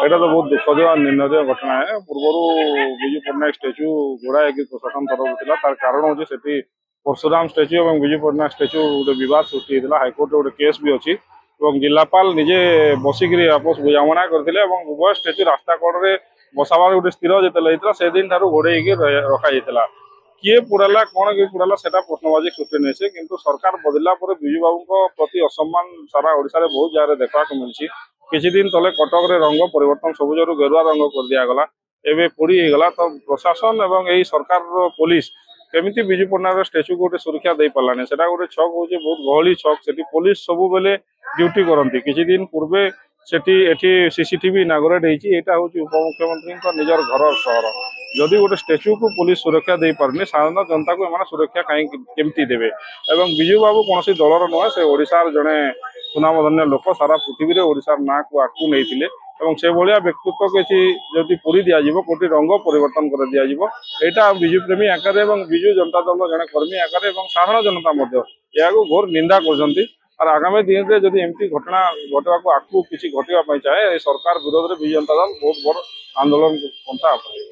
এটা তো ବହୁତ ଦୁଃଖଦ ଆଉ ନିର୍ଣ୍ଣୟ ଘଟଣା है ପୂର୍ବରୁ ବିଜୁ ପଟ୍ଟନାୟକ ଷ୍ଟାଚ୍ୟୁ ଘୋଡ଼ା ହେଇକି ପ୍ରଶାସନ ତରଫରୁ ଥିଲା ତାର କାରଣ ହଉଛି ସେଠି ପରଶୁରାମ ଷ୍ଟାଚ୍ୟୁ ଏବଂ ବିଜୁ ପଟ୍ଟନାୟକ ଷ୍ଟାଚ୍ୟୁ ଗୋଟେ ବିବାଦ ସୃଷ୍ଟି ହେଇଥିଲା ହାଇକୋର୍ଟରେ ଗୋଟେ କେସ୍ ବି ଅଛି ଏବଂ ଜିଲ୍ଲାପାଳ ନିଜେ ବସିକିରି ଆପୋଷ ବୁଝାମଣା କରିଥିଲେ ଏବଂ ଉଭୟ ଷ୍ଟାଚ୍ୟୁ ରାସ୍ତା କଡ଼ରେ ବସାବାର ଗୋଟେ ସ୍ଥିର ଯେତେବେଳେ ହେଇଥିଲା ସେଦିନ ଠାରୁ ଘୋଡ଼େଇକି ରଖାଯାଇଥିଲା କିଏ ପୁରାଲା କ'ଣ କିଏ ପୁରାଲା ସେଟା ପ୍ରଶ୍ନବାଚୀ ସୃଷ୍ଟି ନେଇছে କିନ୍ତୁ ସରକାର ବଦଳିଲା ପରେ ବିଜୁ ବାବୁଙ୍କ ପ୍ରତି ଅସମ୍ମାନ ସାରା ଓଡ଼ିଶାରେ ବହୁତ ଜାଗାରେ ଦେଖିବାକୁ ମିଳିଛି କିଛି ଦିନ ତଳେ କଟକରେ ରଙ୍ଗ ପରିବର୍ତ୍ତନ ସବୁଜରୁ ଗେରୁଆ ରଙ୍ଗ କରିଦିଆଗଲା ଏବେ ପୋଡ଼ି ହେଇଗଲା ତ ପ୍ରଶାସନ ଏବଂ ଏଇ ସରକାରର ପୋଲିସ କେମିତି ବିଜୁ ପଟ୍ଟନାୟକ ଷ୍ଟାଚ୍ୟୁକୁ ଗୋଟେ ସୁରକ୍ଷା ଦେଇପାରିଲାନି ସେଟା ଗୋଟେ ଛକ୍ ହଉଛି ବହୁତ ଗହଳି ଛକ୍ ସେଠି ପୋଲିସ ସବୁବେଳେ ଡ୍ୟୁଟି କରନ୍ତି କିଛି ଦିନ ପୂର୍ବେ ସେଠି ଏଠି ସିସିଟିଭି ଇନାଗୁରେଟ୍ ହେଇଛି ଏଇଟା ହଉଛି ଉପମୁଖ୍ୟମନ୍ତ୍ରୀଙ୍କ ନିଜର ଘର ସହର ଯଦି ଗୋଟେ ଷ୍ଟାଚ୍ୟୁକୁ ପୋଲିସ ସୁରକ୍ଷା ଦେଇପାରୁନି ସାଧାରଣ ଜନତାକୁ ଏମାନେ ସୁରକ୍ଷା କାହିଁକି କେମିତି ଦେବେ ଏବଂ ବିଜୁ ବାବୁ କୌଣସି ଦଳର ନୁହେଁ ସେ ଓଡ଼ିଶାର ଜଣେ ସୁନାମଧନ୍ୟ ଲୋକ ସାରା ପୃଥିବୀରେ ଓଡ଼ିଶାର ନାଁକୁ ଆଗକୁ ନେଇଥିଲେ ଏବଂ ସେଭଳିଆ ବ୍ୟକ୍ତିତ୍ୱ କିଛି ଯଦି ପୋଡ଼ି ଦିଆଯିବ କୋଟି ରଙ୍ଗ ପରିବର୍ତ୍ତନ କରି ଦିଆଯିବ ଏଇଟା ବିଜୁ ପ୍ରେମୀ ଆକାରରେ ଏବଂ ବିଜୁ ଜନତା ଦଳର ଜଣେ କର୍ମୀ ଆକାରରେ ଏବଂ ସାଧାରଣ ଜନତା ମଧ୍ୟ ଏହାକୁ ଘୋର ନିନ୍ଦା କରୁଛନ୍ତି আর আগামী দিনে যদি এমতি ঘটনা ঘটবাকে আগুক কিছু ঘটিবা চাহে এই সরকার বিরোধে বিজু জনতা দল বহুত বড় আন্দোলন পন্থা আপনাইব।